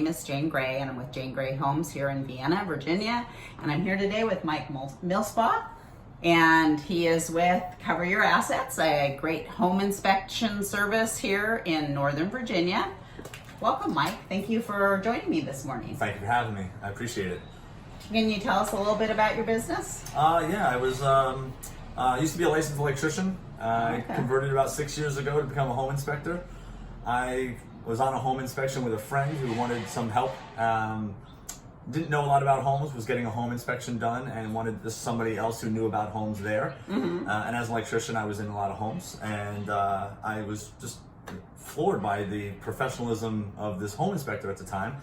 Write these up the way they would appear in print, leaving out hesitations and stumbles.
is Jane Gray, and I'm with Jane Gray Homes here in Vienna, Virginia. And I'm here today with Mike Millspaugh, and he is with Cover Your Assets, a great home inspection service here in Northern Virginia. Welcome, Mike. Thank you for joining me this morning. Thank you for having me. I appreciate it. Can you tell us a little bit about your business? Yeah, I was used to be a licensed electrician. I converted about 6 years ago to become a home inspector. I was on a home inspection with a friend who wanted some help. Didn't know a lot about homes, was getting a home inspection done, and wanted just somebody else who knew about homes there. And as an electrician, I was in a lot of homes, and I was just floored by the professionalism of this home inspector at the time.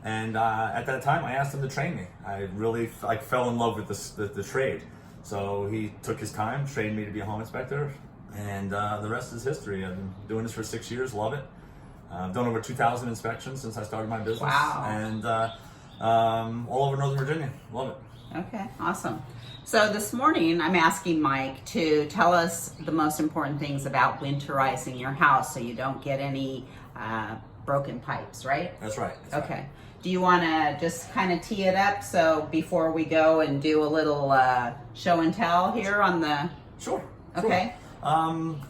And at that time, I asked him to train me. I really fell in love with the trade. So he took his time, trained me to be a home inspector, and the rest is history. I've been doing this for 6 years, love it. I've done over 2,000 inspections since I started my business. Wow. And all over Northern Virginia, love it. Okay, awesome. So this morning, I'm asking Mike to tell us the most important things about winterizing your house so you don't get any broken pipes, right? That's right. Okay. Right. Do you want to just kind of tee it up so before we go and do a little show and tell here on the... Sure. Okay.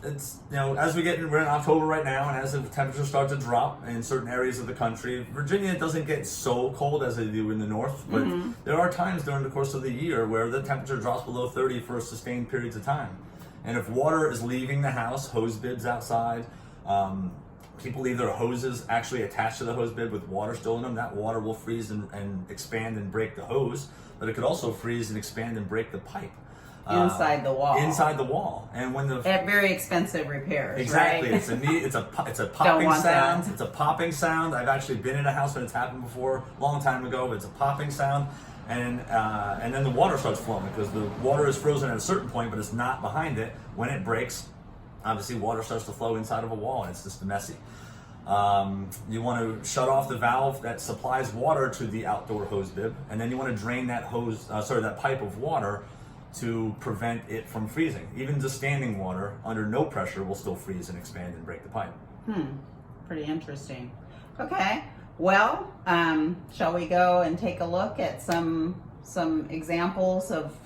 It's, as we're in October right now, and as the temperatures start to drop in certain areas of the country, Virginia doesn't get so cold as they do in the north, but there are times during the course of the year where the temperature drops below 30 for sustained periods of time. And if water is leaving the house, hose bibs outside, people leave their hoses actually attached to the hose bib with water still in them, that water will freeze and expand and break the hose, but it could also freeze and expand and break the pipe. Inside the wall. Inside the wall, and when the at very expensive repairs. Exactly, right? it's a popping sound. That. It's a popping sound. I've actually been in a house when it's happened before, a long time ago. But it's a popping sound, and then the water starts flowing because the water is frozen at a certain point, but it's not behind it. When it breaks, obviously water starts to flow inside of a wall, and it's just messy. You want to shut off the valve that supplies water to the outdoor hose bib, and then you want to drain that that pipe of water to prevent it from freezing. Even just standing water under no pressure will still freeze and expand and break the pipe. Pretty interesting. Okay, well, shall we go and take a look at some examples of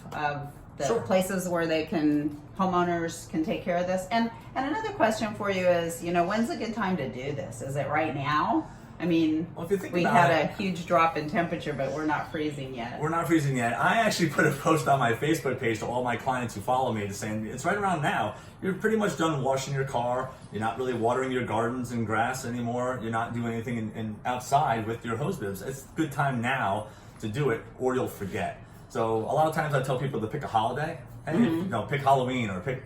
the Sure. places where homeowners can take care of this? And another question for you is, when's a good time to do this? Is it right now? I mean, well, if you think we about had it, a huge drop in temperature, but we're not freezing yet. We're not freezing yet. I actually put a post on my Facebook page to all my clients who follow me to saying it's right around now. You're pretty much done washing your car. You're not really watering your gardens and grass anymore. You're not doing anything outside with your hose bibs. It's a good time now to do it, or you'll forget. So a lot of times I tell people to pick a holiday. Hey, pick Halloween or pick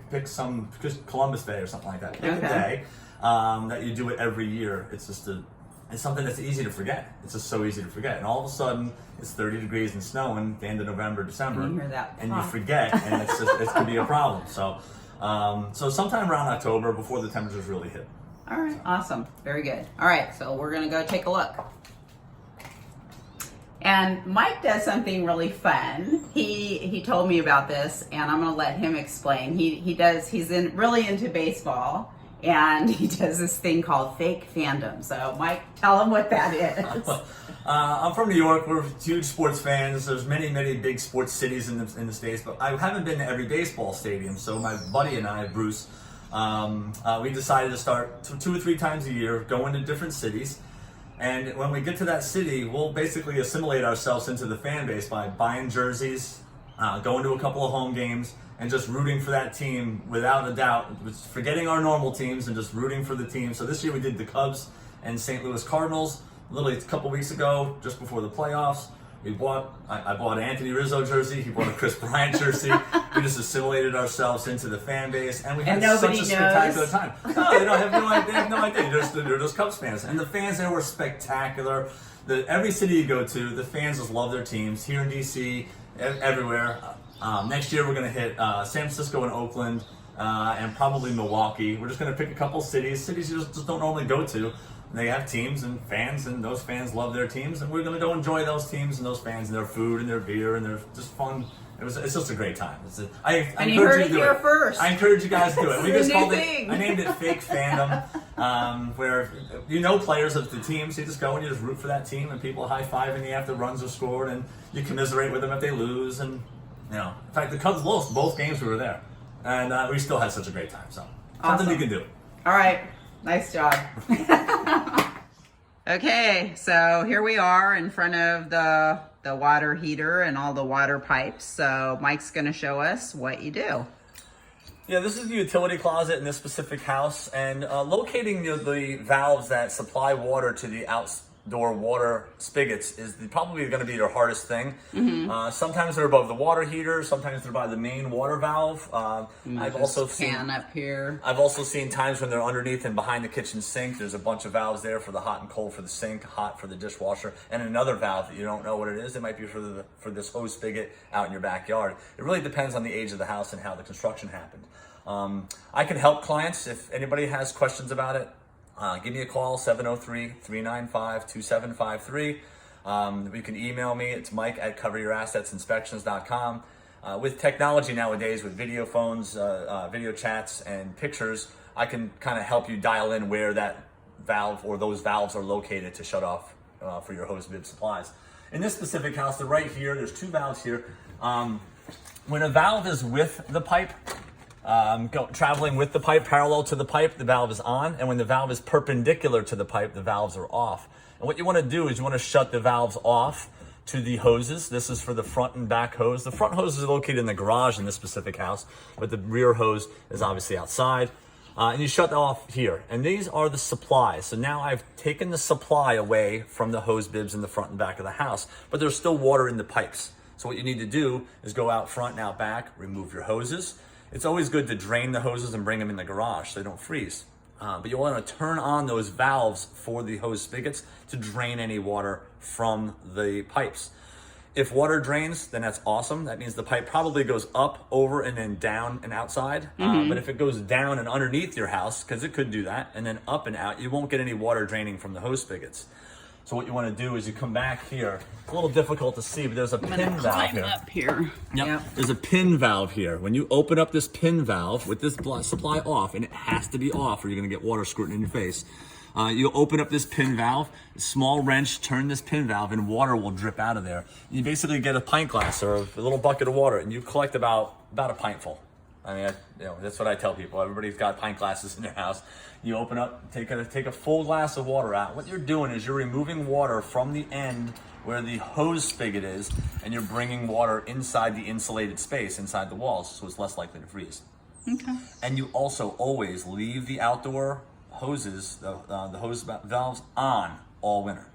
Columbus Day or something like that. Pick a day that you do it every year. It's something that's easy to forget. It's just so easy to forget. And all of a sudden, it's 30 degrees and snowing at the end of November, December, and you forget, and it could be a problem. So sometime around October, before the temperatures really hit. All right, awesome, very good. All right, so we're gonna go take a look. And Mike does something really fun. He told me about this, and I'm gonna let him explain. He's really into baseball. And he does this thing called fake fandom. So, Mike, tell him what that is. I'm from New York. We're huge sports fans. There's many, many big sports cities in the States, but I haven't been to every baseball stadium. So my buddy and I, Bruce, we decided to start 2 or 3 times a year, go into different cities. And when we get to that city, we'll basically assimilate ourselves into the fan base by buying jerseys, going to a couple of home games, and just rooting for that team without a doubt, forgetting our normal teams and just rooting for the team. So this year we did the Cubs and St. Louis Cardinals. Literally a couple weeks ago, just before the playoffs, I bought an Anthony Rizzo jersey. He bought a Chris Bryant jersey. We just assimilated ourselves into the fan base, and we had such a spectacular time. No, they have no idea. They're just Cubs fans, and the fans there were spectacular. Every city you go to, the fans just love their teams. Here in DC, everywhere. Next year we're going to hit San Francisco and Oakland, and probably Milwaukee. We're just going to pick a couple cities you just don't normally go to. They have teams and those fans love their teams, and we're going to go enjoy those teams and those fans and their food and their beer and their just fun It's just a great time. I And you heard it here first. I encourage you guys to do it. We This just is a new called it. thing. I named it Fake Fandom, where you know players of the team, so you just go and you just root for that team, and people high five in the after runs are scored, and you commiserate with them if they lose, and in fact, the Cubs lost both games we were there, and we still had such a great time. So something you can do. All right, nice job. Okay, so here we are in front of the water heater and all the water pipes. So Mike's going to show us what you do. Yeah, this is the utility closet in this specific house, and locating the valves that supply water to the outdoor water spigots is probably going to be your hardest thing. Sometimes they're above the water heater, sometimes they're by the main water valve. I've also seen up here. I've also seen times when they're underneath and behind the kitchen sink. There's a bunch of valves there for the hot and cold for the sink, hot for the dishwasher, and another valve that you don't know what it is. It might be for this hose spigot out in your backyard. It really depends on the age of the house and how the construction happened. I can help clients if anybody has questions about it. Give me a call, 703-395-2753. You can email me. It's mike@coveryourassetsinspections.com. With technology nowadays, with video phones, video chats, and pictures, I can kind of help you dial in where that valve or those valves are located to shut off for your hose bib supplies. In this specific house, they're right here. There's two valves here. When a valve is with the pipe, traveling with the pipe, parallel to the pipe, the valve is on, and when the valve is perpendicular to the pipe, the valves are off. And what you want to do is you want to shut the valves off to the hoses. This is for the front and back hose. The front hose is located in the garage in this specific house, but the rear hose is obviously outside. And you shut that off here. And these are the supplies. So now I've taken the supply away from the hose bibs in the front and back of the house, but there's still water in the pipes. So what you need to do is go out front and out back, remove your hoses. It's always good to drain the hoses and bring them in the garage so they don't freeze. But you want to turn on those valves for the hose spigots to drain any water from the pipes. If water drains, then that's awesome. That means the pipe probably goes up, over, and then down and outside. But if it goes down and underneath your house, because it could do that, and then up and out, you won't get any water draining from the hose spigots. So what you want to do is you come back here. It's a little difficult to see, but there's a pin valve here. Up here. Yep. There's a pin valve here. When you open up this pin valve with this supply off, and it has to be off or you're going to get water squirting in your face, you open up this pin valve, a small wrench, turn this pin valve, and water will drip out of there. You basically get a pint glass or a little bucket of water, and you collect about a pint full. I mean, that's what I tell people. Everybody's got pint glasses in their house. You open up, take a full glass of water out. What you're doing is you're removing water from the end where the hose spigot is, and you're bringing water inside the insulated space, inside the walls, so it's less likely to freeze. Okay. And you also always leave the outdoor hoses, the hose valves on all winter.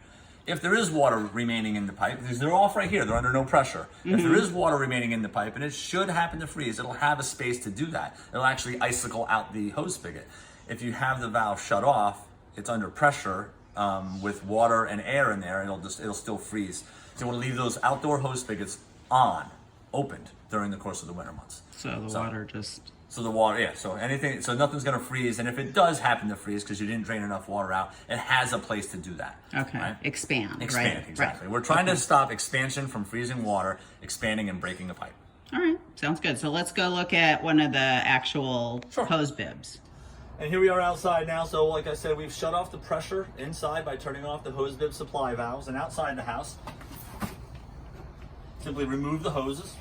If there is water remaining in the pipe, because they're off right here, they're under no pressure. If there is water remaining in the pipe, and it should happen to freeze, it'll have a space to do that. It'll actually icicle out the hose spigot. If you have the valve shut off, it's under pressure with water and air in there, it'll still freeze. So you want to leave those outdoor hose spigots opened during the course of the winter months. So the water just... So the water, yeah, so nothing's gonna freeze, and if it does happen to freeze because you didn't drain enough water out, it has a place to do that. Okay, right? Expand, exactly. Right. We're trying to stop expansion from freezing water, expanding and breaking the pipe. All right, sounds good. So let's go look at one of the actual hose bibs. And here we are outside now, so like I said, we've shut off the pressure inside by turning off the hose bib supply valves, and outside the house, simply remove the hoses.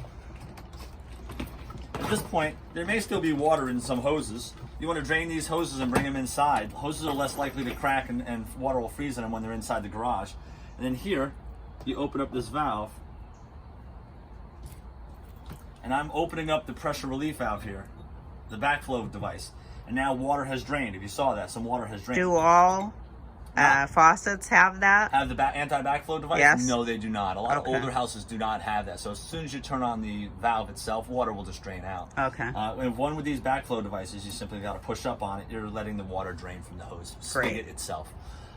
At this point, there may still be water in some hoses. You want to drain these hoses and bring them inside. Hoses are less likely to crack and water will freeze in them when they're inside the garage. And then here, you open up this valve. And I'm opening up the pressure relief valve here, the backflow device. And now water has drained. If you saw that, some water has drained. Do all faucets have that? Have the anti-backflow device? Yes. No, they do not. A lot of older houses do not have that. So as soon as you turn on the valve itself, water will just drain out. Okay. With one with these backflow devices, you simply got to push up on it. You're letting the water drain from the hose spigot itself.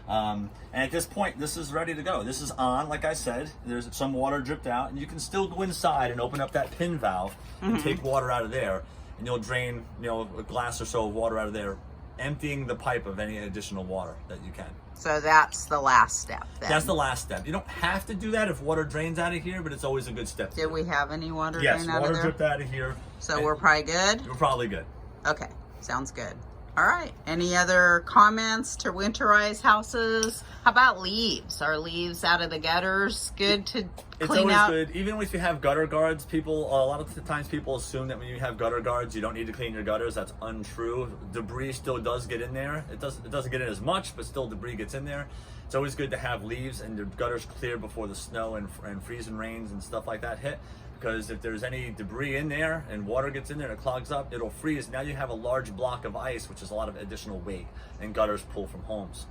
And at this point, this is ready to go. This is on, like I said. There's some water dripped out, and you can still go inside and open up that pin valve and take water out of there, and you'll drain, a glass or so of water out of there emptying the pipe of any additional water that you can. So that's the last step then. That's the last step. You don't have to do that if water drains out of here, but it's always a good step. Did we have any water Yes, drain out water of there? dripped out of here. So we're probably good? We're probably good. Okay, sounds good. All right, any other comments to winterize houses? How about leaves? Are leaves out of the gutters good to It's clean always out? good. Even if you have gutter guards, a lot of the times people assume that when you have gutter guards, you don't need to clean your gutters. That's untrue. Debris still does get in there. It doesn't get in as much, but still debris gets in there. It's always good to have leaves and the gutters clear before the snow and freezing rains and stuff like that hit. Because if there's any debris in there and water gets in there and it clogs up, it'll freeze. Now you have a large block of ice, which is a lot of additional weight, and gutters pull from homes.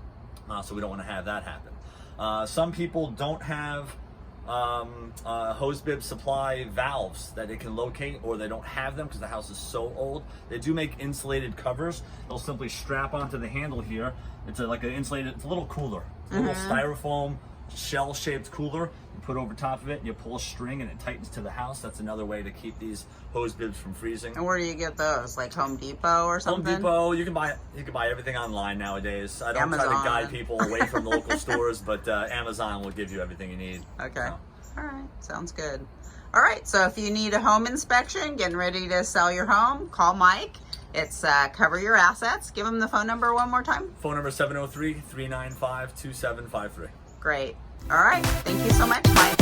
So we don't want to have that happen. Some people don't have hose bib supply valves that they can locate, or they don't have them because the house is so old. They do make insulated covers. They'll simply strap onto the handle here. It's like an insulated, it's a little cooler. It's a little styrofoam shell-shaped cooler. You put over top of it, you pull a string and it tightens to the house. That's another way to keep these hose bibs from freezing. And where do you get those? Like Home Depot or something? Home Depot, you can buy everything online nowadays. I don't try Amazon. to guide people away from the local stores, but Amazon will give you everything you need. Okay. So. All right, sounds good. All right, so if you need a home inspection, getting ready to sell your home, call Mike. It's Cover Your Assets. Give him the phone number one more time. Phone number 703-395-2753. Great. All right, thank you so much, Mike.